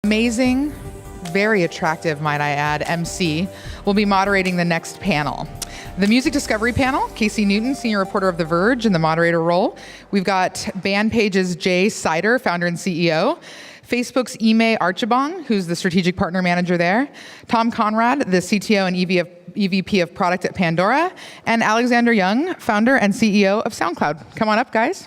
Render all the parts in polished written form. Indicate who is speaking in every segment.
Speaker 1: Amazing, very attractive, might I add, MC will be moderating the next panel. The Music Discovery panel, Casey Newton, senior reporter of The Verge in the moderator role. We've got BandPage's Jay Sider, founder and CEO. Facebook's Ime Archibong, who's the strategic partner manager there. Tom Conrad, the CTO and EVP of product at Pandora. And Alexander Ljung, founder and CEO of SoundCloud. Come on up, guys.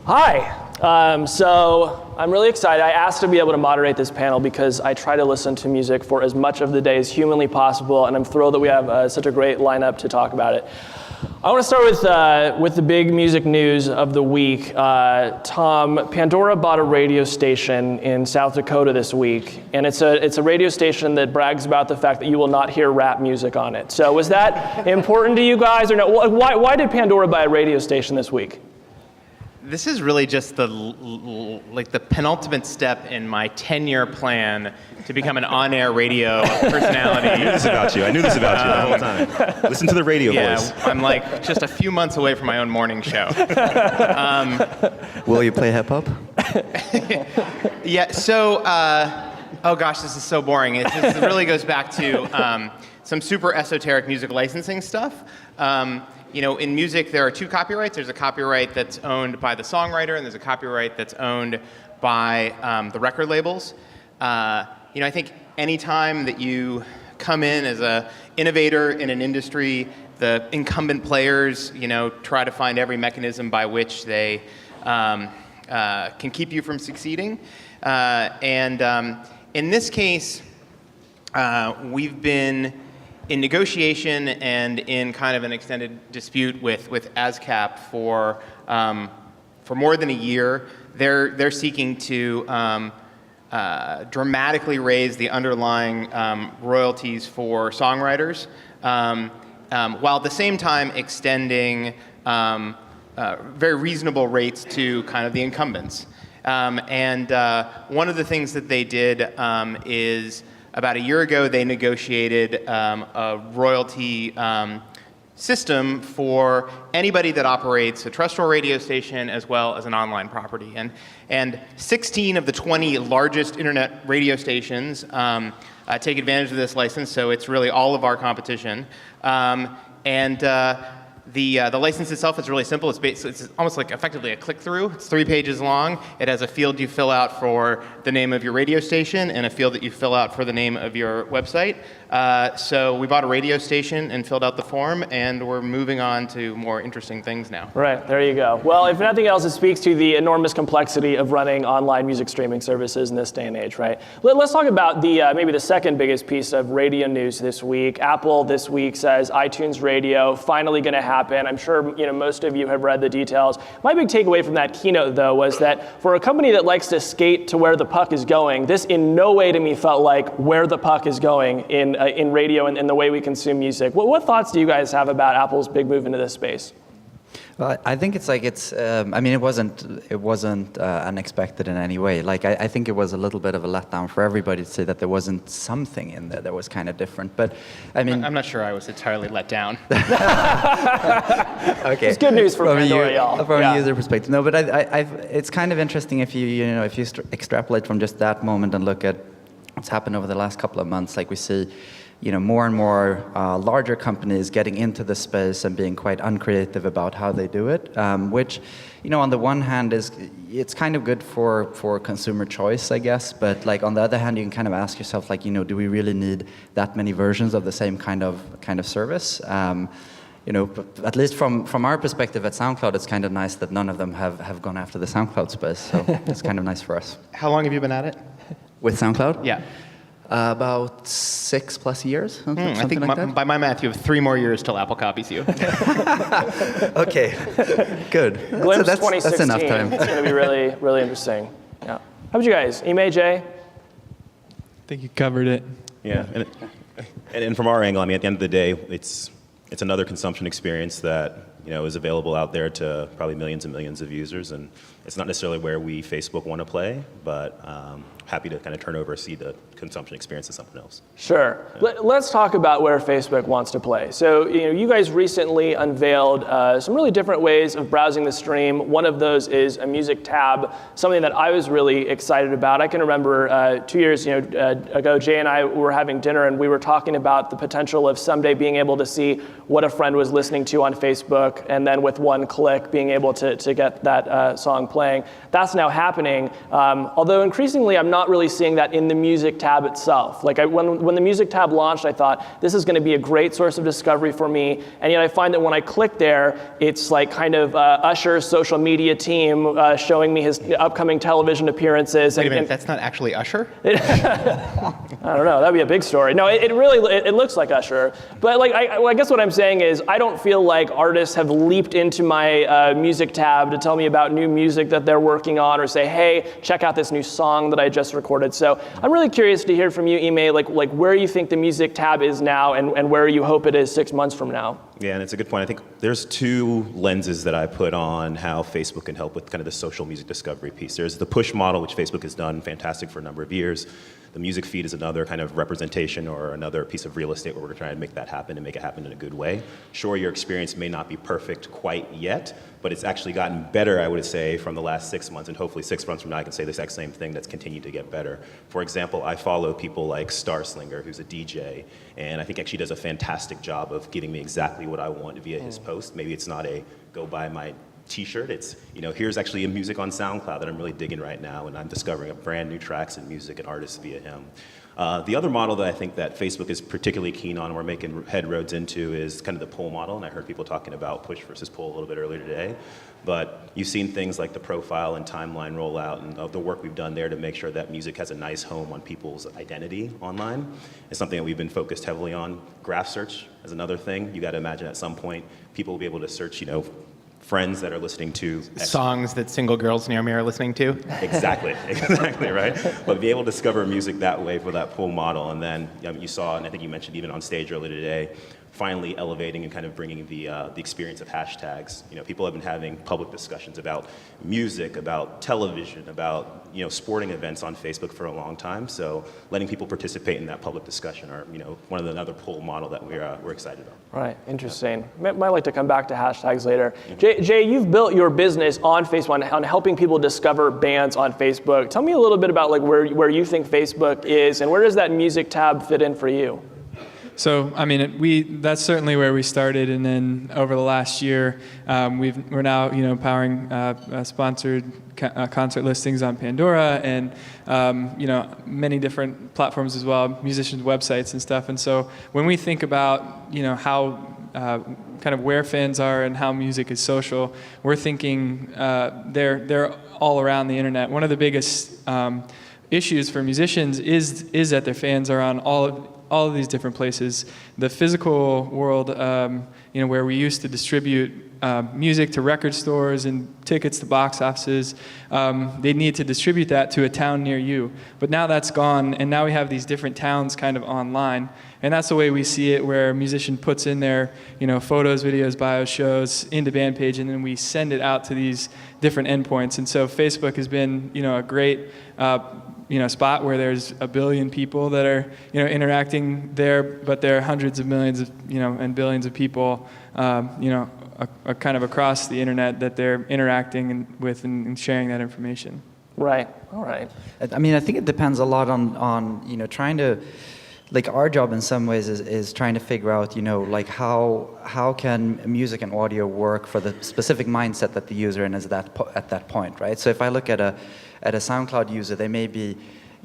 Speaker 2: Hi. So I'm really excited. I asked to be able to moderate this panel because I try to listen to music for as much of the day as humanly possible, and I'm thrilled that we have such a great lineup to talk about it. I want to start with the big music news of the week. Tom, Pandora bought a radio station in South Dakota this week, and it's a radio station that brags about the fact that you will not hear rap music on it. So was that important to you guys, or no? Why did Pandora buy a radio station this week?
Speaker 3: This is really just the penultimate step in my 10-year plan to become an on-air radio personality.
Speaker 4: I knew this about you. The whole time. Listen to the radio voice.
Speaker 3: I'm like just a few months away from my own morning show.
Speaker 5: Will you play hip hop?
Speaker 3: Yeah. So, oh gosh, this is so boring. It really goes back to some super esoteric music licensing stuff. In music, there are two copyrights. There's a copyright that's owned by the songwriter, and there's a copyright that's owned by the record labels. I think any time that you come in as an innovator in an industry, the incumbent players, try to find every mechanism by which they can keep you from succeeding. And in this case, we've been in negotiation and in kind of an extended dispute with ASCAP for more than a year. They're seeking to dramatically raise the underlying royalties for songwriters, while at the same time extending very reasonable rates to kind of the incumbents. And one of the things that they did is, about a year ago, they negotiated a royalty system for anybody that operates a terrestrial radio station as well as an online property. And 16 of the 20 largest internet radio stations take advantage of this license, so it's really all of our competition. The license itself is really simple. It's almost like effectively a click-through. It's 3 pages long. It has a field you fill out for the name of your radio station and a field that you fill out for the name of your website. So we bought a radio station and filled out the form, and we're moving on to more interesting things now.
Speaker 2: Right, there you go. Well, if nothing else, it speaks to the enormous complexity of running online music streaming services in this day and age, right? Let's talk about maybe the second biggest piece of radio news this week. Apple this week says iTunes Radio finally going to happen. I'm sure most of you have read the details. My big takeaway from that keynote, though, was that for a company that likes to skate to where the puck is going, this in no way to me felt like where the puck is going in radio and in the way we consume music. What thoughts do you guys have about Apple's big move into this space?
Speaker 5: Well, I think it wasn't unexpected in any way. Like, I think it was a little bit of a letdown for everybody to say that there wasn't something in there that was kind of different. But, I mean...
Speaker 3: I'm not sure I was entirely let down.
Speaker 5: Okay.
Speaker 2: It's good news for Pandora, y'all.
Speaker 5: From a user perspective. No, but it's kind of interesting if you extrapolate from just that moment and look at what's happened over the last couple of months. Like, we see more and more larger companies getting into the space and being quite uncreative about how they do it, which, on the one hand it's kind of good for consumer choice, I guess, but like on the other hand, you can kind of ask yourself, like, do we really need that many versions of the same kind of service? At least from our perspective at SoundCloud, it's kind of nice that none of them have gone after the SoundCloud space, so it's kind of nice for us.
Speaker 3: How long have you been at it?
Speaker 5: With SoundCloud?
Speaker 3: Yeah.
Speaker 5: About 6+ years,
Speaker 3: I think
Speaker 5: like that.
Speaker 3: By my math, you have 3 more years till Apple copies you.
Speaker 5: Okay, good.
Speaker 2: Glimpse
Speaker 5: that's
Speaker 2: 2016.
Speaker 5: That's enough time.
Speaker 2: It's going to be really, really interesting. Yeah. How about you guys? Ime, Jay?
Speaker 6: I think you covered it.
Speaker 4: Yeah, and from our angle, I mean, at the end of the day, it's another consumption experience that is available out there to probably millions and millions of users, and It's not necessarily where we, Facebook, want to play, but happy to kind of turn over, see the consumption experience as something else.
Speaker 2: Sure. Let's talk about where Facebook wants to play. So, you guys recently unveiled some really different ways of browsing the stream. One of those is a music tab, something that I was really excited about. I can remember 2 years ago, Jay and I were having dinner, and we were talking about the potential of someday being able to see what a friend was listening to on Facebook, and then with one click being able to get that song playing. That's now happening, although increasingly I'm not really seeing that in the music tab itself. Like when the music tab launched, I thought this is going to be a great source of discovery for me, and yet I find that when I click there, it's like kind of Usher's social media team showing me his upcoming television appearances.
Speaker 3: Wait a minute, that's not actually Usher?
Speaker 2: I don't know, that'd be a big story. No, it really looks like Usher, but like I guess what I'm saying is I don't feel like artists have leaped into my music tab to tell me about new music that they're working on, or say, hey, check out this new song that I just recorded. So I'm really curious to hear from you, Ime, like where you think the music tab is now, and where you hope it is 6 months from now.
Speaker 4: Yeah, and it's a good point. I think there's two lenses that I put on how Facebook can help with kind of the social music discovery piece. There's the push model, which Facebook has done fantastic for a number of years. The music feed is another kind of representation or another piece of real estate where we're trying to make that happen and make it happen in a good way. Sure, your experience may not be perfect quite yet, but it's actually gotten better, I would say, from the last 6 months, and hopefully 6 months from now I can say the exact same thing that's continued to get better. For example, I follow people like Starslinger, who's a DJ, and I think actually does a fantastic job of giving me exactly what I want via his post. Maybe it's not a go buy my t-shirt, it's, here's actually a music on SoundCloud that I'm really digging right now, and I'm discovering brand new tracks and music and artists via him. The other model that I think that Facebook is particularly keen on and we're making headroads into is kind of the pull model, and I heard people talking about push versus pull a little bit earlier today. But you've seen things like the profile and timeline rollout and the work we've done there to make sure that music has a nice home on people's identity online. It's something that we've been focused heavily on. Graph search is another thing. You got to imagine at some point people will be able to search, friends that are listening to
Speaker 3: songs that single girls near me are listening to.
Speaker 4: Exactly, right? But be able to discover music that way for that pull model, and then you saw, and I think you mentioned even on stage earlier today, finally elevating and kind of bringing the experience of hashtags. People have been having public discussions about music, about television, about sporting events on Facebook for a long time. So letting people participate in that public discussion are one of the another pull model that we're excited about.
Speaker 2: Right, interesting. Might like to come back to hashtags later. Jay, you've built your business on Facebook on helping people discover bands on Facebook. Tell me a little bit about like where you think Facebook is, and where does that music tab fit in for you?
Speaker 6: So, I mean, that's certainly where we started, and then over the last year, we're now, powering sponsored concert listings on Pandora, and many different platforms as well, musicians' websites and stuff. And so, when we think about, how kind of where fans are and how music is social, we're thinking they're all around the internet. One of the biggest issues for musicians is that their fans are on all of these different places. The physical world, where we used to distribute music to record stores and tickets to box offices, they need to distribute that to a town near you. But now that's gone, and now we have these different towns kind of online. And that's the way we see it, where a musician puts in their, photos, videos, bios, shows into BandPage, and then we send it out to these different endpoints. And so Facebook has been, a great spot where there's a billion people that are, interacting there, but there are hundreds of millions of, and billions of people, kind of across the internet that they're interacting with and sharing that information.
Speaker 2: Right. All right.
Speaker 5: I mean, I think it depends a lot on trying to, like, our job in some ways is trying to figure out, like how can music and audio work for the specific mindset that the user is at that point, right? So if I look at a SoundCloud user, they may be,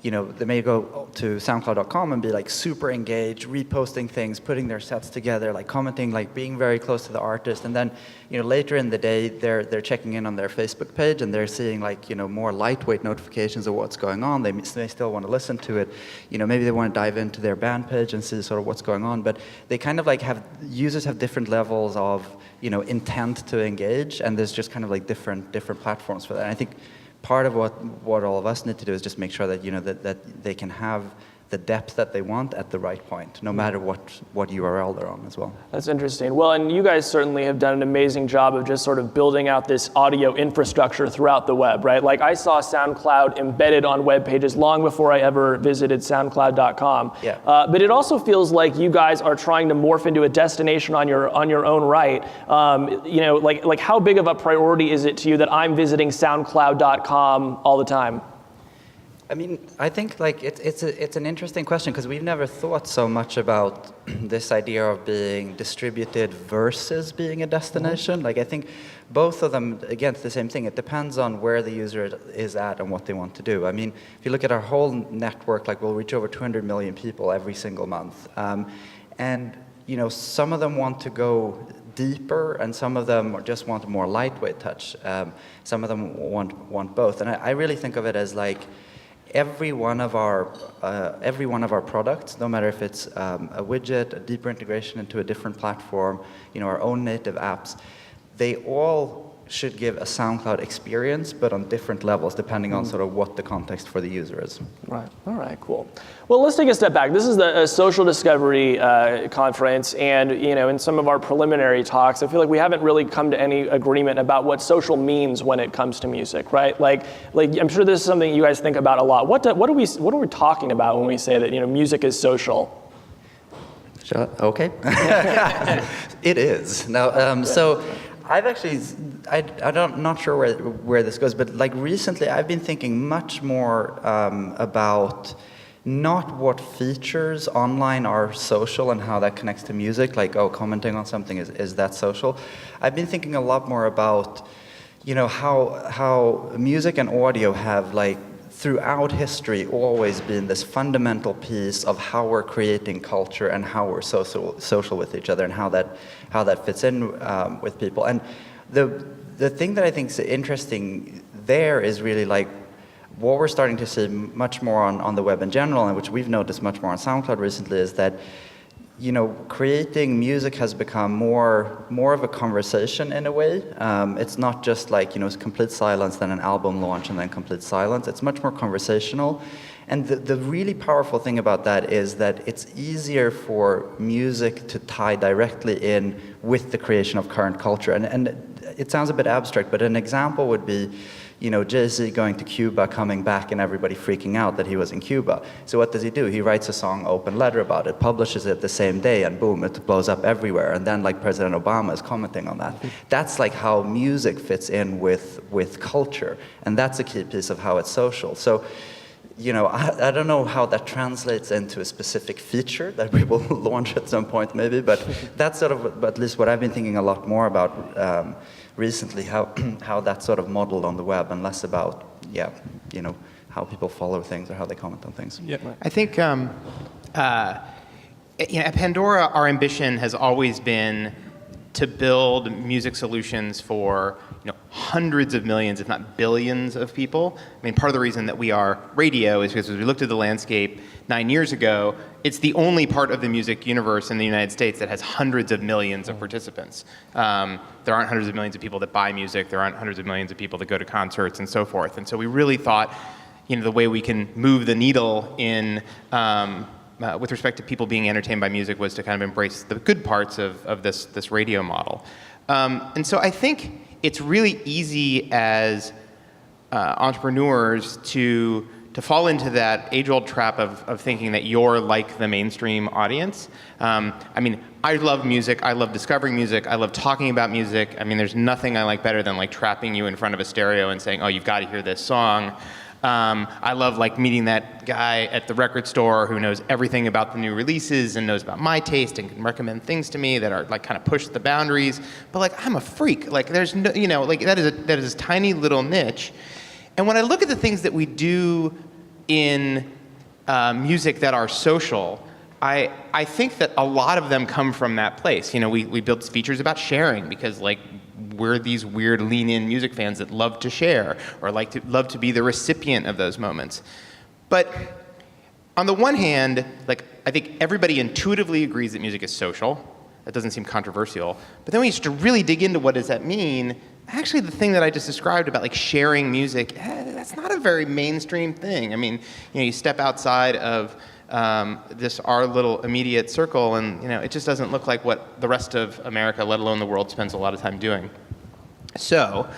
Speaker 5: they may go to SoundCloud.com and be like super engaged, reposting things, putting their sets together, like commenting, like being very close to the artist. And then, later in the day, they're checking in on their Facebook page and they're seeing like, more lightweight notifications of what's going on. They still want to listen to it. Maybe they want to dive into their band page and see sort of what's going on. But they kind of like users have different levels of, intent to engage, and there's just kind of like different platforms for that. And I think part of what all of us need to do is just make sure that that they can have the depth that they want at the right point, no matter what URL they're on as well.
Speaker 2: That's interesting. Well, and you guys certainly have done an amazing job of just sort of building out this audio infrastructure throughout the web, right? Like I saw SoundCloud embedded on web pages long before I ever visited SoundCloud.com.
Speaker 5: Yeah.
Speaker 2: But it also feels like you guys are trying to morph into a destination on your own right. Like how big of a priority is it to you that I'm visiting SoundCloud.com all the time?
Speaker 5: I mean, I think like it's an interesting question because we've never thought so much about this idea of being distributed versus being a destination. Like I think both of them, again, it's the same thing. It depends on where the user is at and what they want to do. I mean, if you look at our whole network, like we'll reach over 200 million people every single month. And, you know, some of them want to go deeper and some of them just want a more lightweight touch. Some of them want both. And I really think of it as like, every one of our products, no matter if it's a widget, a deeper integration into a different platform, you know, our own native apps, they all should give a SoundCloud experience, but on different levels, depending on sort of what the context for the user is.
Speaker 2: Right. All right. Cool. Well, let's take a step back. This is the social discovery conference, and you know, in some of our preliminary talks, I feel like we haven't really come to any agreement about what social means when it comes to music, right? Like I'm sure this is something you guys think about a lot. What are we talking about when we say that music is social?
Speaker 5: Okay. It is. Now, so I've actually, I'm not sure where this goes, but like recently I've been thinking much more about not what features online are social and how that connects to music, like, oh, commenting on something, is that social? I've been thinking a lot more about, you know, how music and audio have, like, throughout history always been this fundamental piece of how we're creating culture and how we're social with each other and how that fits in with people. And the thing that I think is interesting there is really like what we're starting to see much more on the web in general, and which we've noticed much more on SoundCloud recently, is that, you know, creating music has become more of a conversation in a way. It's not just like, you know, complete silence, then an album launch, and then complete silence. It's much more conversational. And the really powerful thing about that is that it's easier for music to tie directly in with the creation of current culture. And it sounds a bit abstract, but an example would be, you know, Jay-Z going to Cuba, coming back, and everybody freaking out that he was in Cuba. So what does he do? He writes a song, Open Letter, about it, publishes it the same day, and boom, it blows up everywhere. And then, like, President Obama is commenting on that. That's like how music fits in with culture, and that's a key piece of how it's social. So, you know, I don't know how that translates into a specific feature that we will launch at some point, maybe, but that's sort of at least what I've been thinking a lot more about recently, how that's sort of modeled on the web, and less about, you know, how people follow things or how they comment on things.
Speaker 6: Yeah.
Speaker 3: I think, you know, at Pandora, our ambition has always been to build music solutions for, you know, hundreds of millions, if not billions of people. I mean, part of the reason that we are radio is because as we looked at the landscape 9 years ago, it's the only part of the music universe in the United States that has hundreds of millions of participants. There aren't hundreds of millions of people that buy music. There aren't hundreds of millions of people that go to concerts and so forth. And so we really thought, you know, the way we can move the needle in with respect to people being entertained by music was to kind of embrace the good parts of this radio model. And so I think it's really easy as entrepreneurs to fall into that age-old trap of thinking that you're like the mainstream audience. I mean, I love music. I love discovering music. I love talking about music. I mean, there's nothing I like better than like trapping you in front of a stereo and saying, oh, you've got to hear this song. I love like meeting that guy at the record store who knows everything about the new releases and knows about my taste and can recommend things to me that are like kind of push the boundaries. But like, I'm a freak. Like there's no, you know, like that is a tiny little niche. And when I look at the things that we do in music that are social, I think that a lot of them come from that place. You know, we build features about sharing because like we're these weird lean-in music fans that love to share or love to be the recipient of those moments. But on the one hand, like I think everybody intuitively agrees that music is social. That doesn't seem controversial. But then when you start to really dig into what does that mean, actually the thing that I just described about like sharing music, that's not a very mainstream thing. I mean, you know, you step outside of this our little immediate circle, and it just doesn't look like what the rest of America, let alone the world, spends a lot of time doing. So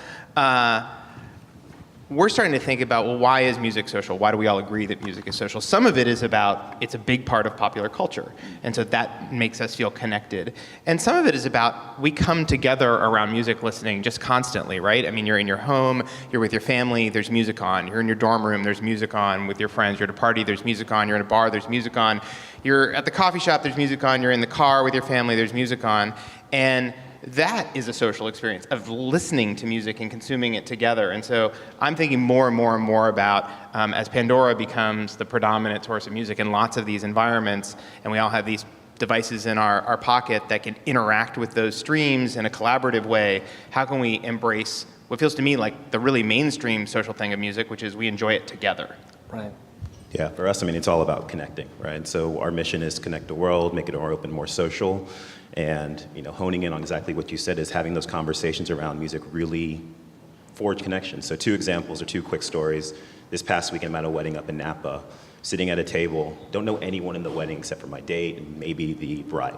Speaker 3: we're starting to think about, well, why is music social? Why do we all agree that music is social? Some of it is about it's a big part of popular culture, and so that makes us feel connected. And some of it is about we come together around music listening just constantly, right? I mean, you're in your home, you're with your family, there's music on. You're in your dorm room, there's music on. With your friends, you're at a party, there's music on. You're in a bar, there's music on. You're at the coffee shop, there's music on. You're in the car with your family, there's music on. And that is a social experience of listening to music and consuming it together. And so I'm thinking more and more and more about as Pandora becomes the predominant source of music in lots of these environments, and we all have these devices in our pocket that can interact with those streams in a collaborative way, how can we embrace what feels to me like the really mainstream social thing of music, which is we enjoy it together?
Speaker 2: Right.
Speaker 4: Yeah, for us, I mean, it's all about connecting, right? So our mission is to connect the world, make it more open, more social, and honing in on exactly what you said is having those conversations around music really forge connections. So 2 examples or 2 quick stories. This past weekend, I'm at a wedding up in Napa, sitting at a table, don't know anyone in the wedding except for my date and maybe the bride.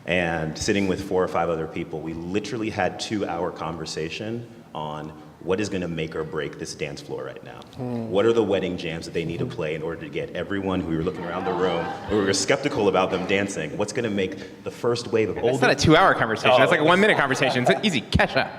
Speaker 4: And sitting with 4 or 5 other people, we literally had 2-hour conversation on what is going to make or break this dance floor right now? What are the wedding jams that they need to play in order to get everyone who we were looking around the room, who were skeptical about them dancing? What's going to make the first wave of older...
Speaker 3: It's not a 2-hour conversation. That's like a 1-minute conversation. It's easy. Kesha.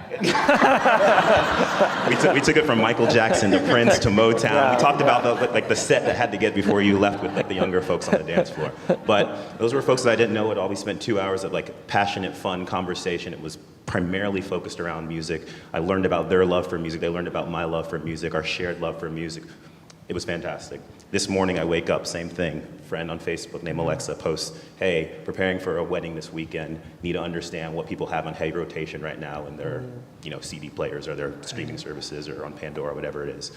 Speaker 4: we took it from Michael Jackson to Prince to Motown. We talked about the set that had to get before you left with the younger folks on the dance floor. But those were folks that I didn't know at all. We spent 2 hours of passionate, fun conversation. It was primarily focused around music. I learned about their love for music. They learned about my love for music, our shared love for music. It was fantastic. This morning I wake up, same thing. Friend on Facebook named Alexa posts, hey, preparing for a wedding this weekend, need to understand what people have on heavy rotation right now in their CD players or their streaming services or on Pandora, whatever it is.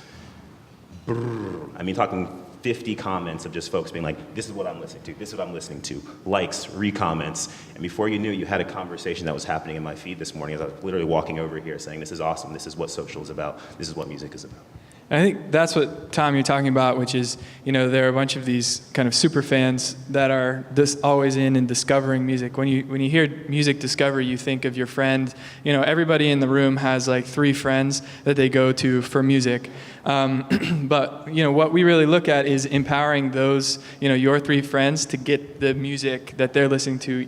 Speaker 4: I mean, talking 50 comments of just folks being like, this is what I'm listening to, this is what I'm listening to, likes, re-comments, and before you knew, you had a conversation that was happening in my feed this morning as I was literally walking over here saying, this is awesome, this is what social is about, this is what music is about.
Speaker 6: And I think that's what, Tom, you're talking about, which is, there are a bunch of these kind of super fans that are always in and discovering music. When you hear music discovery, you think of your friend. Everybody in the room has like 3 friends that they go to for music. But, what we really look at is empowering those, your 3 friends to get the music that they're listening to,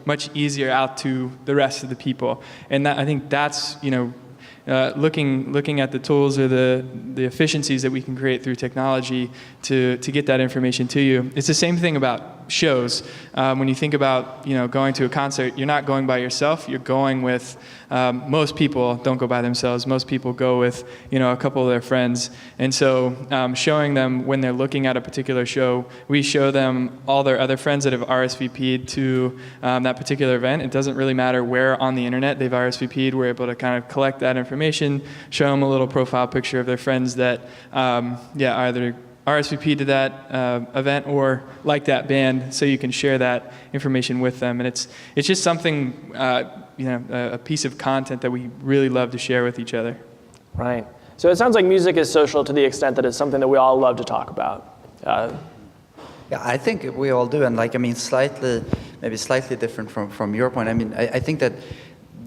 Speaker 6: much easier out to the rest of the people. And I think that's, looking at the tools or the efficiencies that we can create through technology to get that information to you. It's the same thing about shows. When you think about going to a concert, you're not going by yourself. You're going with most people don't go by themselves. Most people go with a couple of their friends. And so showing them when they're looking at a particular show, we show them all their other friends that have RSVP'd to that particular event. It doesn't really matter where on the internet they've RSVP'd. We're able to kind of collect that information, show them a little profile picture of their friends that either RSVP to that event or like that band, so you can share that information with them. And it's just something, a piece of content that we really love to share with each other.
Speaker 2: Right. So it sounds like music is social to the extent that it's something that we all love to talk about.
Speaker 5: Yeah, I think we all do, and maybe slightly different from your point. I mean, I think that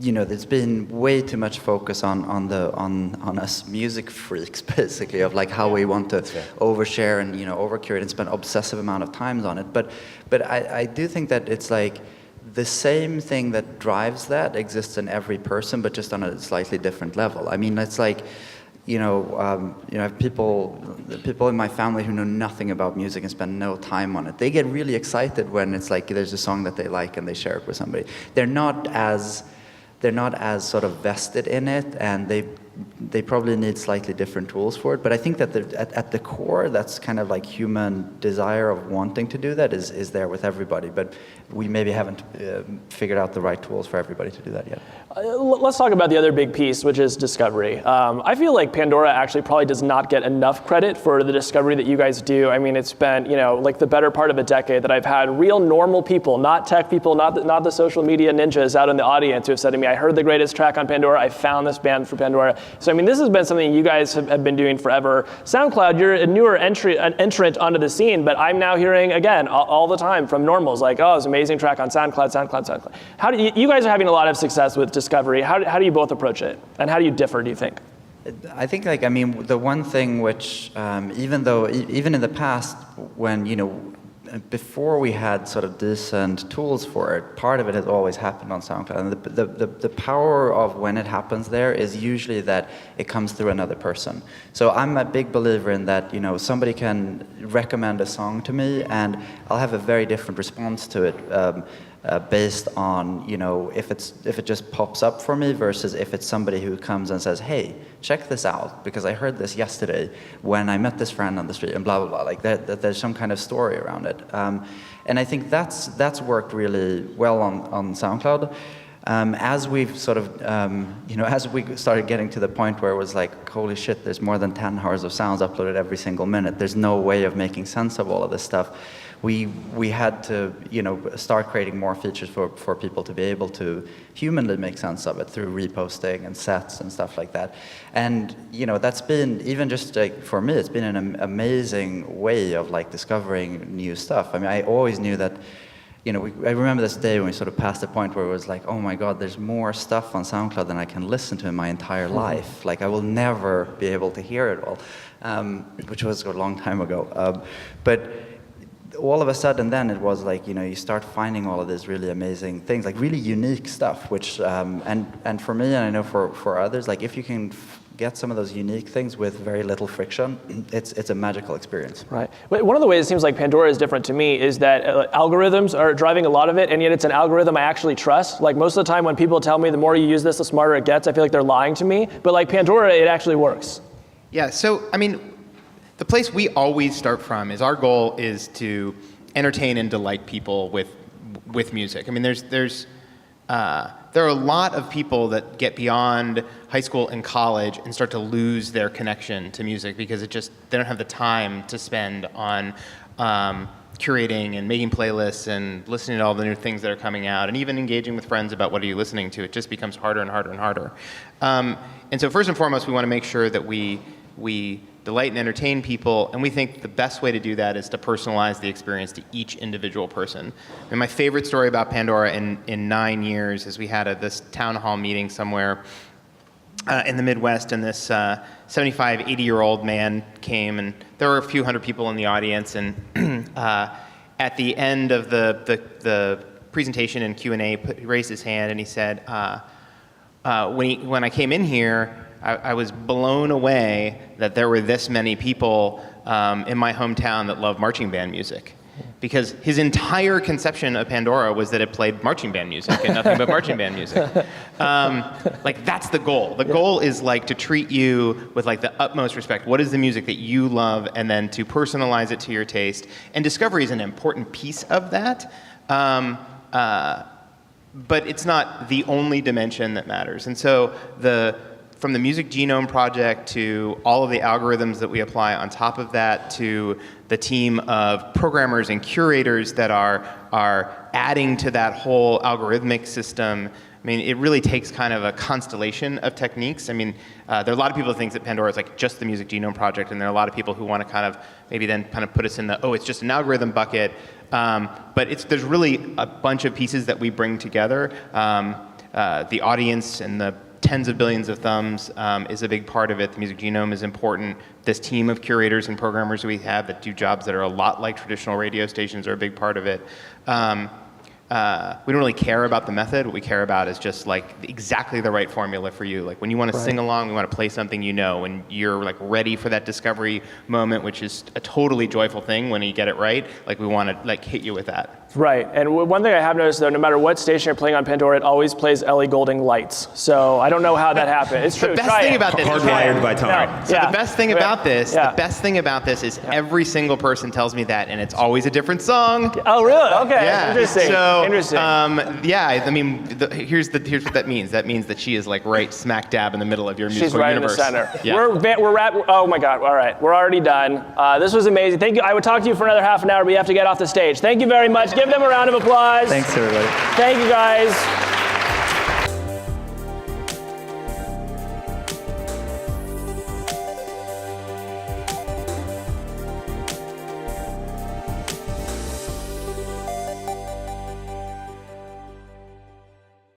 Speaker 5: there's been way too much focus on us music freaks, basically, of like how we want to overshare and overcurate and spend obsessive amount of time on it. But I do think that it's like the same thing that drives that exists in every person, but just on a slightly different level. I mean, it's like people in my family who know nothing about music and spend no time on it. They get really excited when it's like there's a song that they like and they share it with somebody. They're not as sort of vested in it, and they probably need slightly different tools for it. But I think that at the core, that's kind of like human desire of wanting to do that is there with everybody. But we maybe haven't figured out the right tools for everybody to do that yet.
Speaker 2: Let's talk about the other big piece, which is discovery. I feel like Pandora actually probably does not get enough credit for the discovery that you guys do. I mean, it's been, like the better part of a decade that I've had real normal people, not tech people, not the social media ninjas out in the audience who have said to me, I heard the greatest track on Pandora, I found this band for Pandora. So I mean, this has been something you guys have been doing forever. SoundCloud, you're a newer entrant onto the scene, but I'm now hearing, again, all the time from normals, like, oh, it's an amazing track on SoundCloud. How do you guys are having a lot of success with discovery. How do you both approach it? And how do you differ, do you think?
Speaker 5: I think, the one thing which, even in the past, when, before we had sort of decent tools for it, part of it has always happened on SoundCloud. And the power of when it happens there is usually that it comes through another person. So I'm a big believer in that, somebody can recommend a song to me and I'll have a very different response to it. Based on, if it just pops up for me versus if it's somebody who comes and says, hey, check this out, because I heard this yesterday when I met this friend on the street and blah, blah, blah, like that there's some kind of story around it. And I think that's worked really well on SoundCloud. As we've sort of, as we started getting to the point where it was like, holy shit, there's more than 10 hours of sounds uploaded every single minute. There's no way of making sense of all of this stuff. We had to, start creating more features for people to be able to humanly make sense of it through reposting and sets and stuff like that. And, that's been, even just like for me, it's been an amazing way of like discovering new stuff. I mean, I always knew that, I remember this day when we sort of passed the point where it was like, oh my God, there's more stuff on SoundCloud than I can listen to in my entire life. Like I will never be able to hear it all, which was a long time ago. But all of a sudden then it was like, you start finding all of these really amazing things, like really unique stuff, which, and for me, and I know for others, like if you can get some of those unique things with very little friction, it's a magical experience.
Speaker 2: Right. One of the ways it seems like Pandora is different to me is that algorithms are driving a lot of it, and yet it's an algorithm I actually trust. Like most of the time when people tell me the more you use this, the smarter it gets, I feel like they're lying to me. But like Pandora, it actually works.
Speaker 3: Yeah, so, I mean, the place we always start from is our goal is to entertain and delight people with music. I mean, there are a lot of people that get beyond high school and college and start to lose their connection to music because they don't have the time to spend on curating and making playlists and listening to all the new things that are coming out and even engaging with friends about what are you listening to. It just becomes harder and harder and harder. And so first and foremost, we want to make sure that we delight and entertain people, and we think the best way to do that is to personalize the experience to each individual person. And my favorite story about Pandora in 9 years is we had this town hall meeting somewhere in the Midwest, and this 75, 80-year-old man came, and there were a few hundred people in the audience, and at the end of the presentation and Q&A, he raised his hand and he said, when I came in here, I was blown away that there were this many people in my hometown that love marching band music. Because his entire conception of Pandora was that it played marching band music and nothing but marching band music. Like that's the goal. The goal is like to treat you with like the utmost respect. What is the music that you love? And then to personalize it to your taste. And discovery is an important piece of that. But it's not the only dimension that matters. And so from the Music Genome Project to all of the algorithms that we apply on top of that to the team of programmers and curators that are adding to that whole algorithmic system, I mean, it really takes kind of a constellation of techniques. I mean, there are a lot of people who think that Pandora is like just the Music Genome Project, and there are a lot of people who want to kind of maybe then kind of put us in the, it's just an algorithm bucket. But there's really a bunch of pieces that we bring together. The audience and the tens of billions of thumbs is a big part of it. The Music Genome is important. This team of curators and programmers we have that do jobs that are a lot like traditional radio stations are a big part of it. We don't really care about the method. What we care about is just like exactly the right formula for you. Like when you want to sing along, we want to play something you know, and you're like ready for that discovery moment, which is a totally joyful thing when you get it right. Like we want to like hit you with that.
Speaker 2: Right, and one thing I have noticed though, no matter what station you're playing on Pandora, it always plays Ellie Goulding Lights. So I don't know how that happened. It's true.
Speaker 3: The best thing about this,
Speaker 4: hardwired by Tom.
Speaker 3: So the best thing about this, every single person tells me that, and it's always a different song.
Speaker 2: Oh really? Okay,
Speaker 3: yeah.
Speaker 2: interesting.
Speaker 3: So So,
Speaker 2: Interesting.
Speaker 3: yeah, I mean, here's what that means. That means that she is like right smack dab in the middle of your musical
Speaker 2: She's right
Speaker 3: universe.
Speaker 2: in the center.
Speaker 3: Yeah.
Speaker 2: Oh my God, all right, we're already done. This was amazing. Thank you. I would talk to you for another half an hour, but we have to get off the stage. Thank you very much. Give them a round of applause.
Speaker 5: Thanks, everybody.
Speaker 2: Thank you, guys.